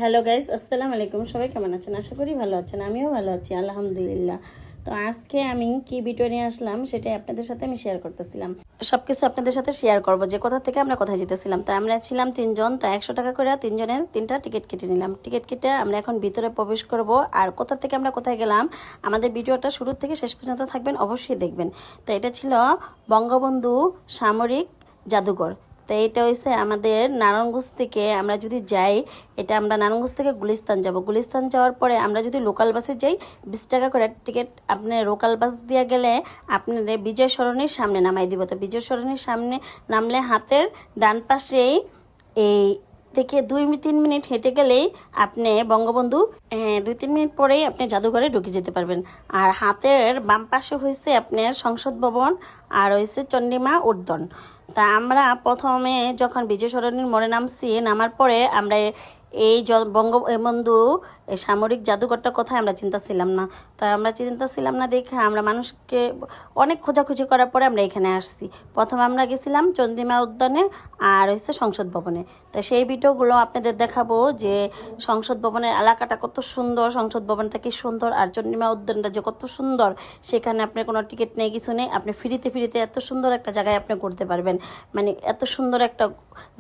Hello guys, আসসালামু আলাইকুম। সবাই কেমন আছেন? আশা করি ভালো আছেন। আমিও ভালো আছি, আলহামদুলিল্লাহ। তো আজকে আমি কি ভিডিও নিয়ে আসলাম সেটাই আপনাদের সাথে আমি শেয়ার করতেছিলাম। সব কিছু আপনাদের সাথে শেয়ার করব যে কোথা থেকে আমরা কোথায় যেতেছিলাম। তো আমরা ছিলাম তিনজন, তো 100 টাকা করে তিনজনের তিনটা টিকিট কেটে নিলাম। টিকিট কেটে আমরা এখন ভিতরে প্রবেশ করব। আর কোথা থেকে আমরা কোথায় গেলাম আমাদের ভিডিওটা শুরু থেকে শেষ পর্যন্ত থাকবেন, অবশ্যই দেখবেন। তো এটা ছিল বঙ্গবন্ধু সামরিক জাদুঘর। তো এটা হয়েছে আমাদের নারায়ণগঞ্জ থেকে আমরা যদি যাই, এটা আমরা নারায়ণগঞ্জ থেকে গুলিস্তান যাব। গুলিস্তান যাওয়ার পরে আমরা যদি লোকাল বাসে যাই 20 টাকা করে টিকিট। আপনি লোকাল বাস দিয়ে গেলে আপনার বিজয় সরণির সামনে নামাই দিব। তো বিজয় সরণির সামনে নামলে হাতের ডান পাশেই এই থেকে 2-3 মিনিট হেঁটে গেলেই আপনি বঙ্গবন্ধু 2-3 মিনিট পরেই আপনি জাদুঘরে ঢুকে যেতে পারবেন। আর হাতের বাম পাশে হয়েছে আপনার সংসদ ভবন আর হয়েছে চন্ডিমা উদ্যান। তা আমরা প্রথমে যখন বিজয় সরণির মোড়ে নামছি, নামার পরে আমরা এই বঙ্গবন্ধু সামরিক জাদুঘরটা কোথায় আমরা চিন্তাছিলাম না। তো আমরা চিন্তাছিলাম না দেখে আমরা মানুষকে অনেক খোঁজাখুঁজি করার পরে আমরা এখানে আসছি। প্রথম আমরা গেছিলাম চন্দ্রিমা উদ্যানে আর হচ্ছে সংসদ ভবনে। তো সেই ভিডিওগুলো আপনাদের দেখাবো যে সংসদ ভবনের এলাকাটা কত সুন্দর, সংসদ ভবনটা কি সুন্দর, আর চন্দ্রিমা উদ্যানটা যে কত সুন্দর। সেখানে আপনার কোনো টিকিট নেই, কিছু নেই, আপনি ফ্রিতে ফ্রিতে এত সুন্দর একটা জায়গায় আপনি ঘুরতে পারবেন। মানে এত সুন্দর একটা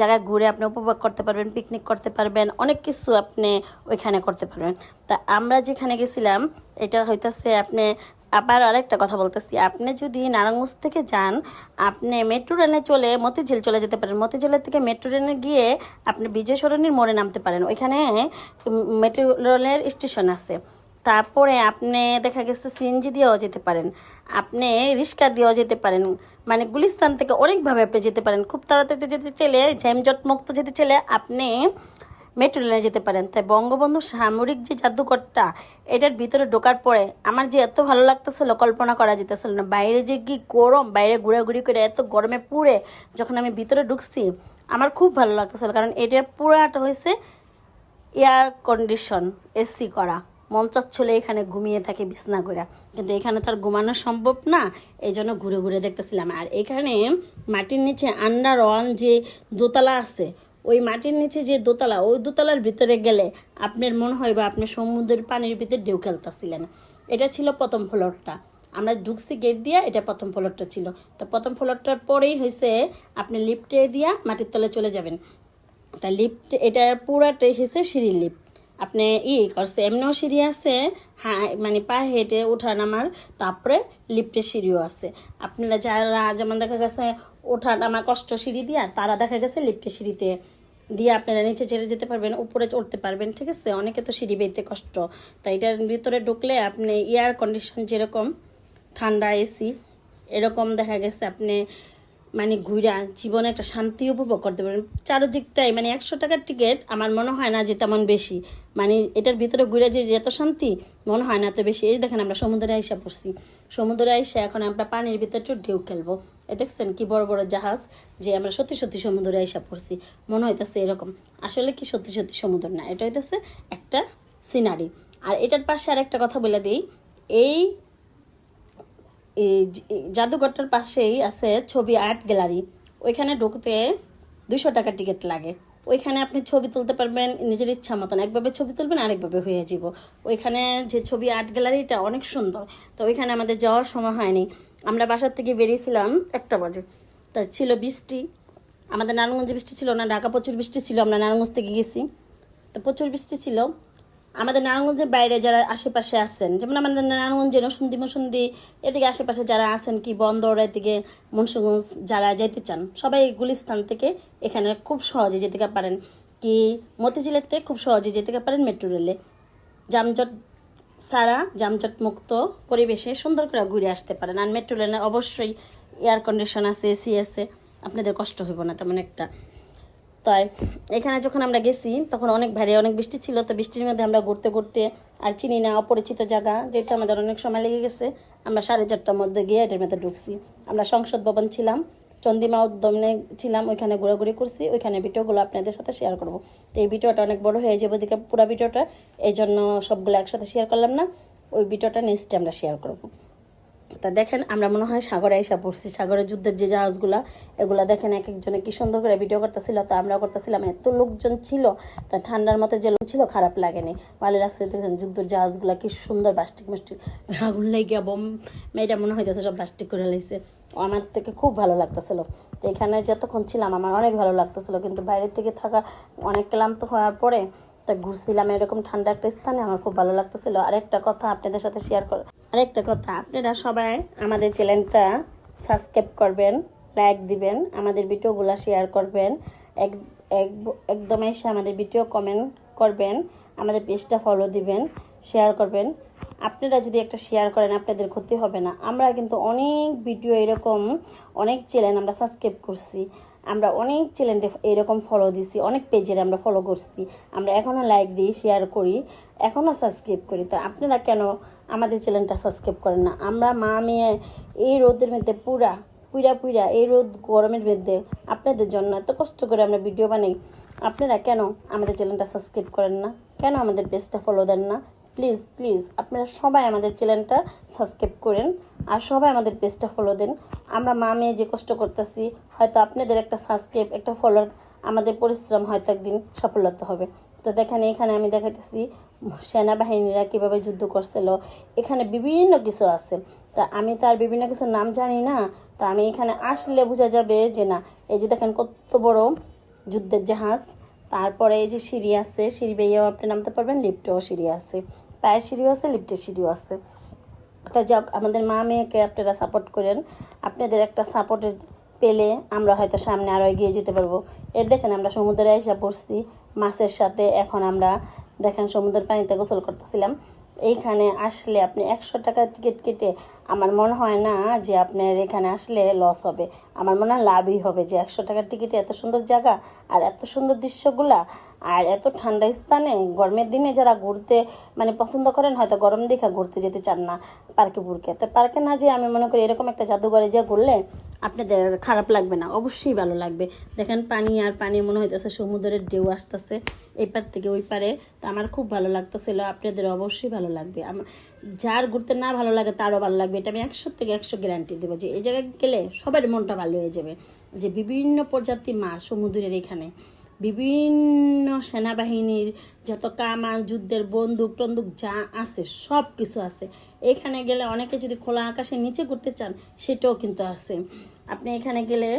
জায়গায় ঘুরে আপনি উপভোগ করতে পারবেন, পিকনিক করতে পারবেন, অনেক কিছু আপনি ওইখানে করতে পারবেন। তা আমরা যেখানে গেছিলাম এটা হইতেছে আপনি, আবার আরেকটা কথা বলতেছি, আপনি যদি নারায়ণগঞ্জ থেকে যান আপনি মেট্রো রেলে চলে মতিঝিল চলে যেতে পারেন। মতিঝিলের থেকে মেট্রো রেলে গিয়ে আপনি বিজয় সরণির মোড়ে নামতে পারেন। ওইখানে মেট্রো রেলের স্টেশন আছে। তারপরে আপনি দেখা গেছে সিএনজি দিয়েও যেতে পারেন, আপনি রিক্সা দিয়েও যেতে পারেন। মানে গুলিস্তান থেকে অনেকভাবে আপনি যেতে পারেন। খুব তাড়াতাড়ি যেতে চাইলে, ঝ্যামজট মুক্ত যেতে চাইলে আপনি মেট্রো রেলে যেতে পারেন। তাই বঙ্গবন্ধু সামরিক যে জাদুঘরটা, এটার ভিতরে ঢোকার পরে আমার যে এত ভালো লাগতেছিল কল্পনা করা যেতেছিল না। বাইরে যে কি গরম, বাইরে ঘোরাঘুরি করে এত গরমে পুড়ে যখন আমি ভিতরে ঢুকছি আমার খুব ভালো লাগতেছিল, কারণ এটার পুরাটা হয়েছে এয়ার কন্ডিশন, এসি করা। মন চাচ্ছিল এখানে ঘুমিয়ে থাকে বিছনা করে, কিন্তু এখানে তার ঘুমানো সম্ভব না, এই জন্য ঘুরে ঘুরে দেখতেছিলাম। আর এখানে মাটির নিচে আন্ডারওয়ান যে দোতলা আছে, ওই মাটির নিচে যে দোতলা, ওই দোতলার ভিতরে গেলে আপনার মনে হয় বা আপনি সমুদ্রের পানির ভিতরে ঢেউ খেলতেছিলেন। এটা ছিল প্রথম ফ্লোরটা। আমরা ঢুকছি গেট দিয়া, এটা প্রথম ফ্লোরটা ছিল। তো প্রথম ফ্লোরটার পরেই হয়েছে আপনি লিফটে দিয়া মাটির তলে চলে যাবেন। তা লিফট এটা পুরাটাই হয়েছে সিঁড়ি লিফট। আপনি করছে এমনিও সিঁড়ি আছে, হ্যাঁ, মানে পায়ে হেঁটে ওঠা নামার, তারপরে লিফটের সিঁড়িও আছে। আপনারা যারা যেমন দেখা গেছে ওঠা নামা কষ্ট সিঁড়ি দিয়া, তারা দেখা গেছে লিফটের সিঁড়িতে দিয়ে আপনারা নিচে চেড়ে যেতে পারবেন, উপরে চড়তে পারবেন। ঠিক আছে, অনেকে তো সিঁড়ি বেইতে কষ্ট। তাই এটার ভিতরে ঢুকলে আপনি এয়ার কন্ডিশন যেরকম ঠান্ডা, এসি, এরকম দেখা গেছে আপনি মানে ঘুরা জীবনে একটা শান্তি উপভোগ করতে পারবেন চারদিকটাই। মানে 100 টাকার টিকিট আমার মনে হয় না যে তেমন বেশি, মানে এটার ভিতরে ঘুরে যে এত শান্তি মনে হয় না এত বেশি। এই দেখেন আমরা সমুদ্রে আইসা পড়ছি, সমুদ্রে আইসা এখন আমরা পানির ভিতরে একটু ঢেউ খেলবো। এ দেখছেন কি বড় বড় জাহাজ, যে আমরা সত্যি সত্যি সমুদ্রে আইসা পড়ছি, মনে হইতেছে এরকম। আসলে কি সত্যি সত্যি সমুদ্র না, এটা হইতেছে একটা সিনারি। আর এটার পাশে আরেকটা কথা বলে দিই, এই জাদুঘরটার পাশেই আছে ছবি আর্ট গ্যালারি। ওইখানে ঢুকতে 200 টাকা টিকিট লাগে। ওইখানে আপনি ছবি তুলতে পারবেন নিজের ইচ্ছা মতন, একভাবে ছবি তুলবেন আরেকভাবে হয়ে যাব। ওইখানে যে ছবি আর্ট গ্যালারিটা অনেক সুন্দর। তো ওইখানে আমাদের যাওয়ার সময় হয়নি, আমরা বাসার থেকে বেরিয়েছিলাম 1টা বাজে। তা ছিল বৃষ্টি, আমাদের নারায়ণগঞ্জে বৃষ্টি ছিল না, ঢাকা প্রচুর বৃষ্টি ছিল। আমরা নারায়ণগঞ্জ থেকে গেছি, তো প্রচুর বৃষ্টি ছিল। আমাদের নারায়ণগঞ্জের বাইরে যারা আশেপাশে আছেন, যেমন আমাদের নারায়ণগঞ্জে নসুন্দি এদিকে আশেপাশে যারা আছেন, কি বন্দর এদিকে মুন্সিগঞ্জ যারা যেতে চান, সবাই গুলিস্তান থেকে এখানে খুব সহজে যেতে পারেন, কি মতিঝিলের থেকে খুব সহজে যেতে পারেন মেট্রো রেলে। যানজট ছাড়া, যানজট মুক্ত পরিবেশে সুন্দর করে ঘুরে আসতে পারেন। আর মেট্রো রেলে অবশ্যই এয়ার কন্ডিশন আছে, এসি আছে, আপনাদের কষ্ট হইব না তেমন একটা। তাই এখানে যখন আমরা গেছি তখন অনেক ভারী, অনেক বৃষ্টি ছিল। তো বৃষ্টির মধ্যে আমরা ঘুরতে ঘুরতে, আর চিনি না অপরিচিত জায়গা, যেহেতু আমাদের অনেক সময় লেগে গেছে, আমরা 4:30টার মধ্যে গিয়ে এটার মধ্যে ঢুকছি। আমরা সংসদ ভবন ছিলাম, চন্দ্রিমা উদ্যানে ছিলাম, ওইখানে ঘোরাঘুরি করছি। ওইখানে ভিডিওগুলো আপনাদের সাথে শেয়ার করব। তো এই ভিডিওটা অনেক বড় হয়ে যাবে ওদিকে পুরো ভিডিওটা, এই জন্য সবগুলো একসাথে শেয়ার করলাম না। ওই ভিডিওটা নেক্সটে আমরা শেয়ার করব। তা দেখেন আমরা মনে হয় সাগরে এসে পড়ছি। সাগরের যুদ্ধের যে জাহাজগুলা এগুলা দেখেন এক একজনে কি সুন্দর করে ভিডিও করতেছিল। তো আমরাও করতেছিলাম, এত লোকজন ছিল। তা ঠান্ডার মতো যে লোক ছিল খারাপ লাগেনি, ভালো লাগছে। দেখেন যুদ্ধের জাহাজগুলা কি সুন্দর বাস্টিক মাস্টিক আগুন লেগে বম মেয়েটা মনে হইতেছে সব বাস্টিক করে লাইছে। আমার থেকে খুব ভালো লাগতেছিল। তো এখানে যতক্ষণ ছিলাম আমার অনেক ভালো লাগতেছিল, কিন্তু বাইরের থেকে থাকা অনেক ক্লান্ত হওয়ার পরে তা ঘুরছিলাম এরকম ঠান্ডা একটা স্থানে, আমার খুব ভালো লাগতেছিল। আরেকটা কথা আপনাদের সাথে শেয়ার কর, আরেকটা কথা, আপনারা সবাই আমাদের চ্যানেলটা সাবস্ক্রাইব করবেন, লাইক দিবেন, আমাদের ভিডিওগুলো শেয়ার করবেন, এক একদম এসে আমাদের ভিডিও কমেন্ট করবেন, আমাদের পেজটা ফলো দিবেন, শেয়ার করবেন। আপনারা যদি একটা শেয়ার করেন আপনাদের ক্ষতি হবে না। আমরা কিন্তু অনেক ভিডিও এরকম, অনেক চ্যানেল আমরা সাবস্ক্রাইব করছি, আমরা অনেক চ্যানেলে এরকম ফলো দিছি, অনেক পেজের আমরা ফলো করছি, আমরা এখনও লাইক দিই, শেয়ার করি, এখনও সাবস্ক্রাইব করি। তো আপনারা কেন আমাদের চ্যানেলটা সাবস্ক্রাইব করেন না? আমরা মা মেয়ে এই রোদের মধ্যে পুরা পুইরা পুইরা এই রোদ গরমের মধ্যে আপনাদের জন্য এত কষ্ট করে আমরা ভিডিও বানাই, আপনারা কেন আমাদের চ্যানেলটা সাবস্ক্রাইব করেন না? কেন আমাদের পেজটা ফলো দেন না? প্লিজ প্লিজ আপনারা সবাই আমাদের চ্যানেলটা সাবস্ক্রাইব করেন আর সবাই আমাদের পেজটা ফলো দেন। আমরা মা মেয়ে যে কষ্ট করতেছি, হয়তো আপনাদের একটা সাবস্ক্রাইব একটা ফলোর আমাদের পরিশ্রম হয়তো একদিন সফলতা হবে। তো দেখেন এখানে আমি দেখাইতেছি সেনাবাহিনীরা কীভাবে যুদ্ধ করছিল, এখানে বিভিন্ন কিছু আছে। তা আমি তো আর বিভিন্ন কিছুর নাম জানি না, তা আমি এখানে আসলে বোঝা যাবে যে না, এই যে দেখেন কত বড় যুদ্ধের জাহাজ। তারপরে এই যে সিঁড়ি আছে, সিঁড়ি বেয়েও আপনি নামতে পারবেন, লিফটেও সিঁড়ি আছে, পায়ের সিঁড়িও আছে, লিফটের সিঁড়িও আছে। তা যাক, আমাদের মা মেয়েকে আপনারা সাপোর্ট করেন, আপনাদের একটা সাপোর্টের পেলে আমরা হয়তো সামনে আরও এগিয়ে যেতে পারবো। এর দেখেন আমরা সমুদ্রে এসে পড়ছি মাছের সাথে, এখন আমরা দেখেন সমুদ্রের পানিতে গোসল করতেছিলাম। এইখানে আসলে আপনি 100 টাকা টিকিট কেটে আমার মনে হয় না যে আপনার এখানে আসলে লস হবে, আমার মনে হয় লাভই হবে। যে 100 টাকার টিকিটে এত সুন্দর জায়গা আর এত সুন্দর দৃশ্যগুলা আর এত ঠান্ডা স্থানে, গরমের দিনে যারা ঘুরতে মানে পছন্দ করেন হয়তো গরম দেখা ঘুরতে যেতে চান না পার্কে পুরকে, তো পার্কে না যেয়ে আমি মনে করি এরকম একটা জাদুঘরে যা ঘুরলে আপনাদের খারাপ লাগবে না, অবশ্যই ভালো লাগবে। দেখেন পানি আর পানি মনে হইতেছে সমুদ্রের ঢেউ আসতেছে এই পার থেকে ওই পারে। তো আমার খুব ভালো লাগতেছিল, আপনাদের অবশ্যই ভালো লাগবে। যার ঘুরতে না ভালো লাগে তারও ভালো লাগবে, এটা আমি 100 থেকে 100 গ্যারান্টি দেবো যে এই জায়গায় গেলে সবার মনটা ভালো হয়ে যাবে। যে বিভিন্ন প্রজাতির মাছ সমুদ্রের এখানে, বিভিন্ন সেনাবাহিনীর যত কামান যুদ্ধের বন্দুক টন্দুক যা আছে সব কিছু আছে এখানে গেলে। অনেকে যদি খোলা আকাশের নিচে ঘুরতে চান সেটাও কিন্তু আছে। আপনি এখানে গেলে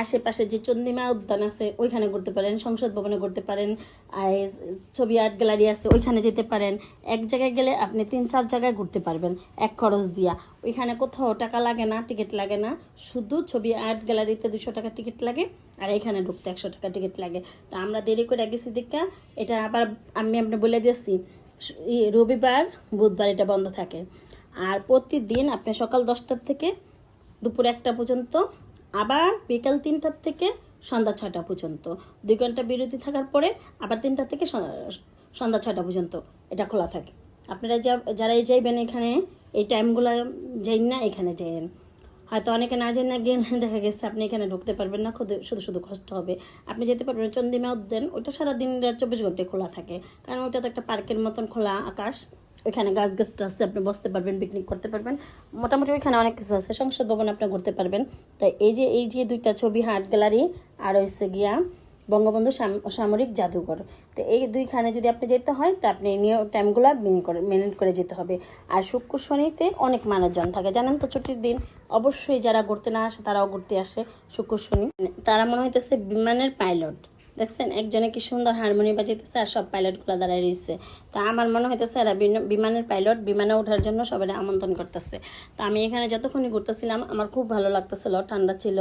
আশেপাশে যে চন্দ্রিমা উদ্যান আছে ওইখানে ঘুরতে পারেন, সংসদ ভবনে ঘুরতে পারেন, ছবি আর্ট গ্যালারি আছে ওইখানে যেতে পারেন। এক জায়গায় গেলে আপনি 3-4 জায়গায় ঘুরতে পারবেন এক খরচ দিয়া। ওইখানে কোথাও টাকা লাগে না, টিকিট লাগে না, শুধু ছবি আর্ট গ্যালারিতে 200 টাকা টিকিট লাগে আর এখানে ঢুকতে 100 টাকা টিকিট লাগে। তো আমরা দেরি করে গেছি দেখা এটা আবার আমি আপনি বলে দিয়েছি রবিবার বুধবার এটা বন্ধ থাকে। আর প্রতিদিন আপনি সকাল 10টার থেকে দুপুর 1টা পর্যন্ত, আবার বিকাল 3টার থেকে সন্ধ্যা 6টা পর্যন্ত, 2 ঘন্টা বিরতি থাকার পরে আবার 3টা থেকে সন্ধ্যা 6টা পর্যন্ত এটা খোলা থাকে। আপনারা যারাই যাইবেন এখানে এই টাইমগুলো যাই না এখানে যাইন, হয়তো অনেকে না যাই না গেলে দেখা গেছে আপনি এখানে ঢুকতে পারবেন না, শুধু শুধু কষ্ট হবে। আপনি যেতে পারবেন চন্দ্রিমা উদ্যান, ওইটা সারাদিন 24 ঘন্টায় খোলা থাকে, কারণ ওইটা তো একটা পার্কের মতন খোলা আকাশ, ওইখানে গাছ গাছটা আছে, আপনি বসতে পারবেন, পিকনিক করতে পারবেন, মোটামুটি ওইখানে অনেক কিছু আছে। সংসদ ভবন আপনি ঘুরতে পারবেন। তাই এই যে 2টা ছবি আর্ট গ্যালারি আর হচ্ছে গিয়া বঙ্গবন্ধু সামরিক জাদুঘর, তো এই 2খানে যদি আপনি যেতে হয় তো আপনি টাইমগুলো মেনেজ করে যেতে হবে। আর শুক্র শনিতে অনেক মানুষজন থাকে জানেন তো, ছুটির দিন অবশ্যই যারা ঘুরতে না আসে তারাও ঘুরতে আসে শুক্র শনি। তারা মনে হইতেছে বিমানের পাইলট, দেখছেন একজনে কি সুন্দর হারমোনি বাজাইতেছে আর সব পাইলটগুলো দাঁড়ায় রয়েছে। তা আমার মনে হইতেছে এরা বিমানের পাইলট, বিমানে ওঠার জন্য সবাই আমন্ত্রণ করতেছে। তা আমি এখানে যতক্ষণই ঘুরতেছিলাম আমার খুব ভালো লাগতেছিল, ঠান্ডা ছিল।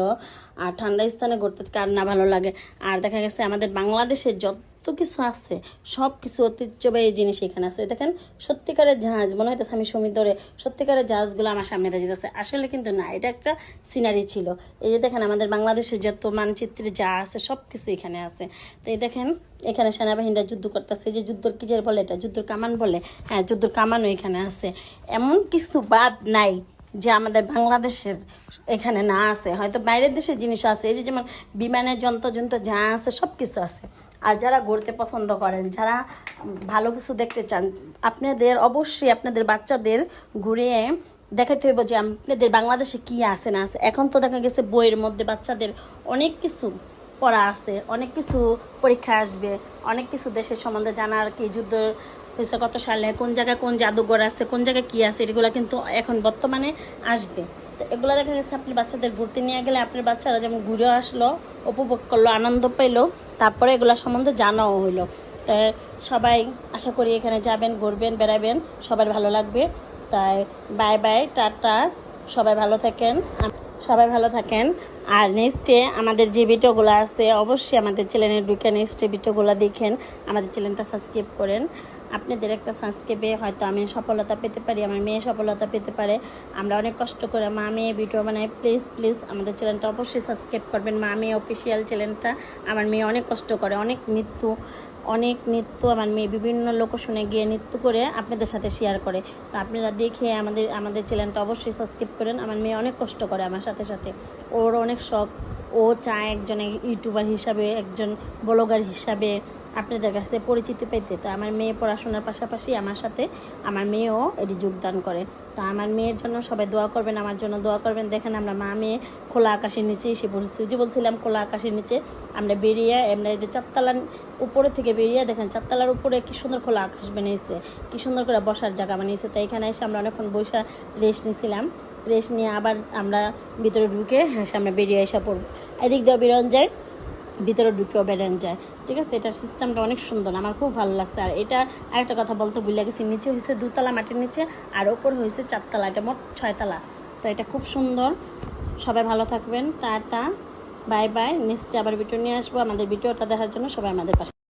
আর ঠান্ডা স্থানে ঘুরতে কার না ভালো লাগে। আর দেখা গেছে আমাদের বাংলাদেশের যত কিছু আছে সব কিছু ঐতিহ্যবাহী জিনিস এখানে আছে। দেখেন সত্যিকারের জাহাজ, মনে হইতেছে আমি সমুদ্রে সত্যিকারের জাহাজগুলো আমার সামনে দিয়ে যেতেছে, আসলে কিন্তু না, এটা একটা সিনারি ছিল। এই যে দেখেন আমাদের বাংলাদেশের যত মানচিত্রে যা আছে সব কিছু এখানে আছে। তো এই দেখেন এখানে সেনাবাহিনীরা যুদ্ধ করতেছে, যে যুদ্ধর কি যে বলে এটা যুদ্ধর কামান বলে, হ্যাঁ যুদ্ধর কামানও এখানে আছে। এমন কিছু বাদ নাই যে আমাদের বাংলাদেশের এখানে না আছে, হয়তো বাইরের দেশের জিনিস আছে। এই যে যেমন বিমানের যন্ত্র যা আছে সব কিছু আছে। আর যারা ঘুরতে পছন্দ করেন, যারা ভালো কিছু দেখতে চান, আপনাদের অবশ্যই আপনাদের বাচ্চাদের ঘুরিয়ে দেখাতে হইব যে আপনাদের বাংলাদেশে কি আছে না আছে। এখন তো দেখা গেছে বইয়ের মধ্যে বাচ্চাদের অনেক কিছু পড়া আছে, অনেক কিছু পরীক্ষা আসবে, অনেক কিছু দেশের সম্বন্ধে জানার, কি যুদ্ধ হয়েছে কত সালে, কোন জায়গায় কোন জাদুঘর আছে, কোন জায়গায় কী আছে, এগুলো কিন্তু এখন বর্তমানে আসবে। তো এগুলো দেখা গেছে আপনি বাচ্চাদের ঘুরতে নিয়ে গেলে আপনার বাচ্চারা যেমন ঘুরে আসলো, উপভোগ করলো, আনন্দ পেলো, তারপরে এগুলো সম্বন্ধে জানাও হইলো। তাই সবাই আশা করি এখানে যাবেন, ঘুরবেন, বেড়াবেন, সবার ভালো লাগবে। তাই বাই বাই, টাটা, সবাই ভালো থাকেন, সবাই ভালো থাকেন। আর নেক্সটে আমাদের যে ভিডিওগুলো আছে অবশ্যই আমাদের চ্যানেলে ঢুকে নেক্সটে ভিডিওগুলো দেখেন, আমাদের চ্যানেলটা সাবস্ক্রাইব করেন। আপনাদের একটা সাবস্ক্রাইবে হয়তো আমি সফলতা পেতে পারি, আমার মেয়ে সফলতা পেতে পারে। আমরা অনেক কষ্ট করে মা মেয়ে ভিডিও বানাই। প্লিজ প্লিজ আমাদের চ্যানেলটা অবশ্যই সাবস্ক্রাইব করবেন, মা মেয়ে অফিসিয়াল চ্যানেলটা। আমার মেয়ে অনেক কষ্ট করে, অনেক নৃত্য আমার মেয়ে বিভিন্ন লোকেশনে গিয়ে নৃত্য করে আপনাদের সাথে শেয়ার করে। তো আপনারা দেখে আমাদের চ্যানেলটা অবশ্যই সাবস্ক্রাইব করেন। আমার মেয়ে অনেক কষ্ট করে আমার সাথে সাথে, ওর অনেক শখ, ও চায় একজন ইউটিউবার হিসাবে, একজন ব্লগার হিসাবে আপনাদের কাছে পরিচিতি পেতে। তো আমার মেয়ে পড়াশোনার পাশাপাশি আমার সাথে আমার মেয়েও এটি যোগদান করে। তো আমার মেয়ের জন্য সবাই দোয়া করবেন, আমার জন্য দোয়া করবেন। দেখেন আমরা মা মেয়ে খোলা আকাশের নিচে এসে পড়ছি, যে বলছিলাম খোলা আকাশের নিচে আমরা বেরিয়ে, আমরা এটা চারতলার উপরে থেকে বেরিয়ে দেখেন চারতলার উপরে কি সুন্দর খোলা আকাশ বানিয়েছে, কি সুন্দর করে বসার জায়গা বানিয়েছে। তো এখানে এসে আমরা অনেকক্ষণ বসে রেস্ট নিয়েছিলাম, রেস্ট নিয়ে আবার আমরা ভিতরে ঢুকে আমরা বেরিয়ে এসে পড়ব। এদিক দিয়ে বেরোন যায়, ভিতরে ঢুকেও বেরোন যায়, ঠিক আছে। এটার সিস্টেমটা অনেক সুন্দর, আমার খুব ভালো লাগছে। আর এটা আরেকটা কথা বলতে ভুলে গেছি, নিচে হয়েছে 2 তলা মাটির নিচে, আর ওপর হয়েছে 4 তলা, এটা মোট 6 তলা। তো এটা খুব সুন্দর। সবাই ভালো থাকবেন, টাটা, বাই বাই। নেক্সটে আবার ভিডিও নিয়ে আসবো। আমাদের ভিডিওটা দেখার জন্য সবাই আমাদের পাশে।